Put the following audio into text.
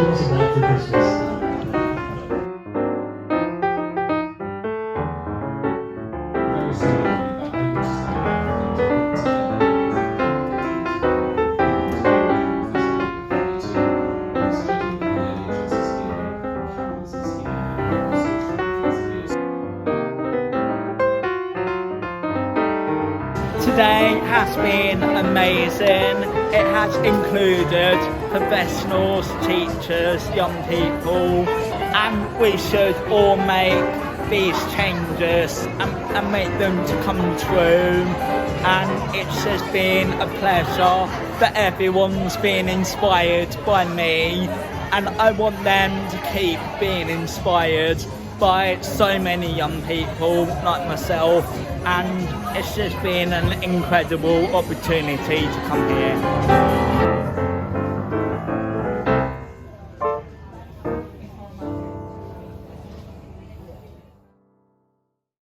us about for Christmas? Very similar feedback. I used to say Today has been amazing. It has included professionals, teachers, young people, and we should all make these changes and make them to come true. And it's just been a pleasure that everyone's been inspired by me, and I want them to keep being inspired by so many young people like myself, and it's just been an incredible opportunity to come here.